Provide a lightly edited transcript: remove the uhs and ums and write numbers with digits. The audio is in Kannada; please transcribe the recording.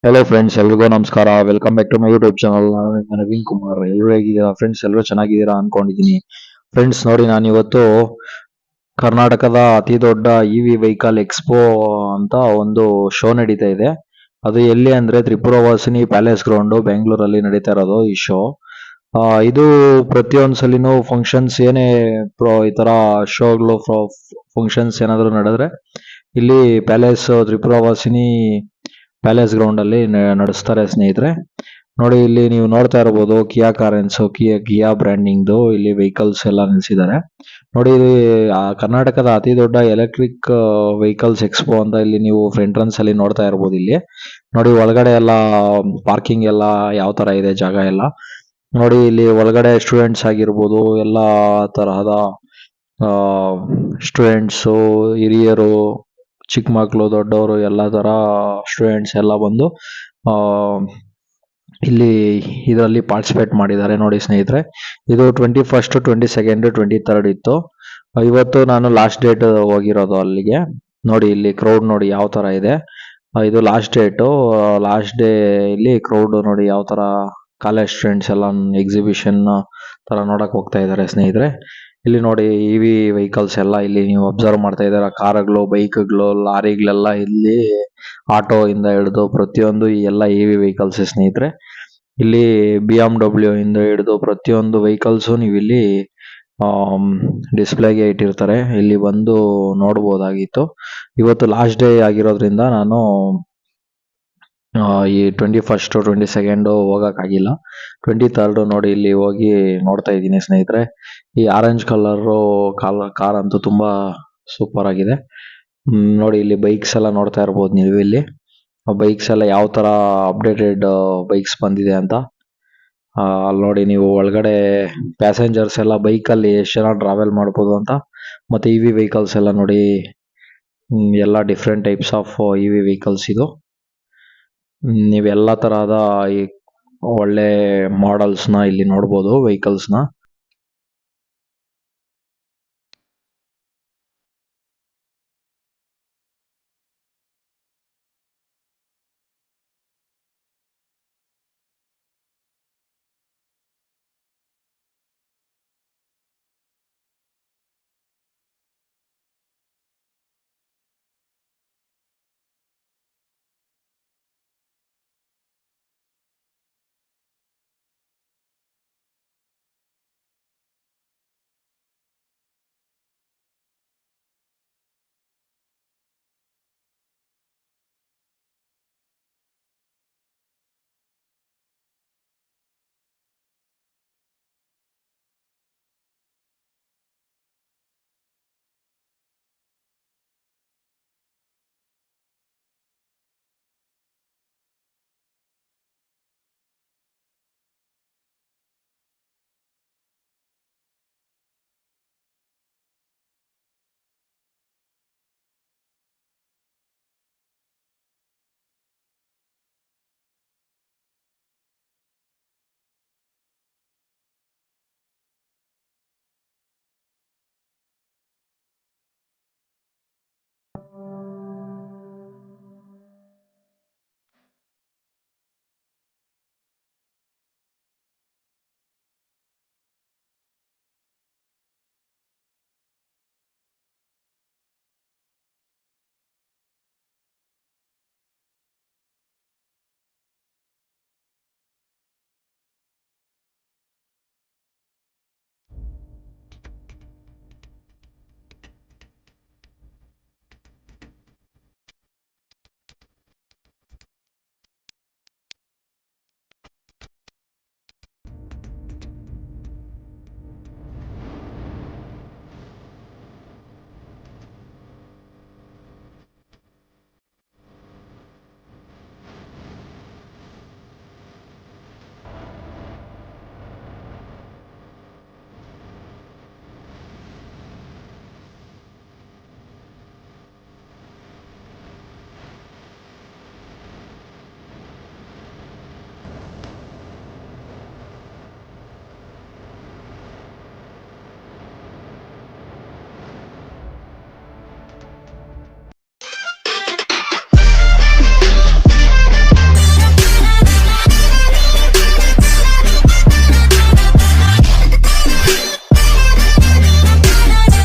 ಹಲೋ ಫ್ರೆಂಡ್ಸ್, ಎಲ್ರಿಗೂ ನಮಸ್ಕಾರ. Welcome back to my YouTube channel. ನಾನು ನವೀನ್ ಕುಮಾರ್. ಎಲ್ಲರೂ ಹೇಗಿದ್ದೀರಾ ಫ್ರೆಂಡ್ಸ್? ಎಲ್ಲರೂ ಚೆನ್ನಾಗಿದ್ದೀರಾ ಅನ್ಕೊಂಡಿದ್ದೀನಿ. ಫ್ರೆಂಡ್ಸ್ ನೋಡಿ, ನಾನು ಇವತ್ತು ಕರ್ನಾಟಕದ ಅತಿ ದೊಡ್ಡ ವೆಹಿಕಲ್ ಎಕ್ಸ್ಪೋ ಅಂತ ಒಂದು ಶೋ ನಡೀತಾ ಇದೆ. ಅದು ಎಲ್ಲಿ ಅಂದ್ರೆ ತ್ರಿಪುರವಾಸಿನಿ ಪ್ಯಾಲೇಸ್ ಗ್ರೌಂಡ್ ಬೆಂಗಳೂರಲ್ಲಿ ನಡೀತಾ ಇರೋದು ಈ ಶೋ. ಇದು ಪ್ರತಿಯೊಂದು ಸಲಿನೂ ಫಂಕ್ಷನ್ಸ್ ಏನೇ ಈ ತರ ಶೋಗಳು ಫಂಕ್ಷನ್ಸ್ ಏನಾದ್ರು ನಡೆದ್ರೆ ಇಲ್ಲಿ ತ್ರಿಪುರವಾಸಿನಿ ಪ್ಯಾಲೇಸ್ ಗ್ರೌಂಡ್ ಅಲ್ಲಿ ನಡೆಸ್ತಾರೆ ಸ್ನೇಹಿತರೆ. ನೋಡಿ, ಇಲ್ಲಿ ನೀವು ನೋಡ್ತಾ ಇರಬಹುದು ಕಿಯಾ ಕಾರೆನ್ಸ್, ಕಿಯಾ ಬ್ರ್ಯಾಂಡಿಂಗ್ ಇಲ್ಲಿ ವೆಹಿಕಲ್ಸ್ ಎಲ್ಲ ನಿಲ್ಸಿದ್ದಾರೆ. ನೋಡಿ, ಕರ್ನಾಟಕದ ಅತಿ ದೊಡ್ಡ ಎಲೆಕ್ಟ್ರಿಕ್ ವೆಹಿಕಲ್ಸ್ ಎಕ್ಸ್ಪೋ ಅಂತ ಇಲ್ಲಿ ನೀವು ಎಂಟ್ರನ್ಸ್ ಅಲ್ಲಿ ನೋಡ್ತಾ ಇರಬಹುದು. ಇಲ್ಲಿ ನೋಡಿ, ಒಳಗಡೆ ಎಲ್ಲ ಪಾರ್ಕಿಂಗ್ ಎಲ್ಲ ಯಾವ ತರ ಇದೆ ಜಾಗ ಎಲ್ಲ ನೋಡಿ. ಇಲ್ಲಿ ಒಳಗಡೆ ಸ್ಟೂಡೆಂಟ್ಸ್ ಆಗಿರ್ಬೋದು, ಎಲ್ಲ ತರಹದ ಸ್ಟೂಡೆಂಟ್ಸು, ಹಿರಿಯರು, ಚಿಕ್ಕ ಮಕ್ಕಳು, ದೊಡ್ಡವರು ಎಲ್ಲ ತರ ಸ್ಟೂಡೆಂಟ್ಸ್ ಎಲ್ಲ ಬಂದು ಇಲ್ಲಿ ಇದರಲ್ಲಿ ಪಾರ್ಟಿಸಿಪೇಟ್ ಮಾಡಿದ್ದಾರೆ. ನೋಡಿ ಸ್ನೇಹಿತರೆ, ಇದು 21, 22, 23 ಇತ್ತು. ಇವತ್ತು ನಾನು ಲಾಸ್ಟ್ ಡೇಟ್ ಹೋಗಿರೋದು ಅಲ್ಲಿಗೆ. ನೋಡಿ, ಇಲ್ಲಿ ಕ್ರೌಡ್ ನೋಡಿ ಯಾವ ತರ ಇದೆ. ಇದು ಲಾಸ್ಟ್ ಡೇಟು. ಲಾಸ್ಟ್ ಡೇ ಇಲ್ಲಿ ಕ್ರೌಡ್ ನೋಡಿ ಯಾವ ತರ ಕಾಲೇಜ್ ಸ್ಟೂಡೆಂಟ್ಸ್ ಎಲ್ಲ ಎಕ್ಸಿಬಿಷನ್ ತರ ನೋಡಕ್ ಹೋಗ್ತಾ ಇದ್ದಾರೆ ಸ್ನೇಹಿತರೆ. ಇಲ್ಲಿ ನೋಡಿ, ವೆಹಿಕಲ್ಸ್ ಎಲ್ಲ ಇಲ್ಲಿ ನೀವು ಅಬ್ಸರ್ವ್ ಮಾಡ್ತಾ ಇದ್ದೀರಾ. ಕಾರುಗಳು, ಬೈಕ್ಗಳು, ಲಾರಿಗಳೆಲ್ಲ ಇಲ್ಲಿ ಆಟೋ ಇಂದ ಹಿಡಿದು ಪ್ರತಿಯೊಂದು ಎಲ್ಲ ವೆಹಿಕಲ್ಸ್ ಸ್ನೇಹಿತರೆ. ಇಲ್ಲಿ BMW ಇಂದ ಹಿಡಿದು ಪ್ರತಿಯೊಂದು ವೆಹಿಕಲ್ಸ್ ನೀವು ಇಲ್ಲಿ ಡಿಸ್ಪ್ಲೇಗೆ ಇಟ್ಟಿರ್ತಾರೆ. ಇಲ್ಲಿ ಬಂದು ನೋಡ್ಬೋದಾಗಿತ್ತು. ಇವತ್ತು ಲಾಸ್ಟ್ ಡೇ ಆಗಿರೋದ್ರಿಂದ ನಾನು ಈ 21, 22 ಹೋಗಕ್ಕಾಗಿಲ್ಲ. 23 ನೋಡಿ ಇಲ್ಲಿ ಹೋಗಿ ನೋಡ್ತಾ ಇದ್ದೀನಿ ಸ್ನೇಹಿತರೆ. ಈ ಆರೆಂಜ್ ಕಲರ್ ಕಾರ್ ಅಂತೂ ತುಂಬಾ ಸೂಪರ್ ಆಗಿದೆ. ನೋಡಿ, ಇಲ್ಲಿ ಬೈಕ್ಸ್ ಎಲ್ಲ ನೋಡ್ತಾ ಇರ್ಬೋದು ನೀವು. ಇಲ್ಲಿ ಬೈಕ್ಸ್ ಎಲ್ಲ ಯಾವ ತರ ಅಪ್ಡೇಟೆಡ್ ಬೈಕ್ಸ್ ಬಂದಿದೆ ಅಂತ ಅಲ್ಲಿ ನೋಡಿ. ನೀವು ಒಳಗಡೆ ಪ್ಯಾಸೆಂಜರ್ಸ್ ಎಲ್ಲ ಬೈಕಲ್ಲಿ ಎಷ್ಟು ಜನ ಟ್ರಾವೆಲ್ ಮಾಡ್ಬೋದು ಅಂತ. ಮತ್ತೆ ವೆಹಿಕಲ್ಸ್ ಎಲ್ಲ ನೋಡಿ, ಎಲ್ಲ ಡಿಫ್ರೆಂಟ್ ಟೈಪ್ಸ್ ಆಫ್ ವೆಹಿಕಲ್ಸ್ ಇದು. ನೀವೆಲ್ಲ ತರಹದ ಈ ಒಳ್ಳೆ ಮಾಡೆಲ್ಸ್ನ ಇಲ್ಲಿ ನೋಡ್ಬೋದು ವೆಹಿಕಲ್ಸ್ನ.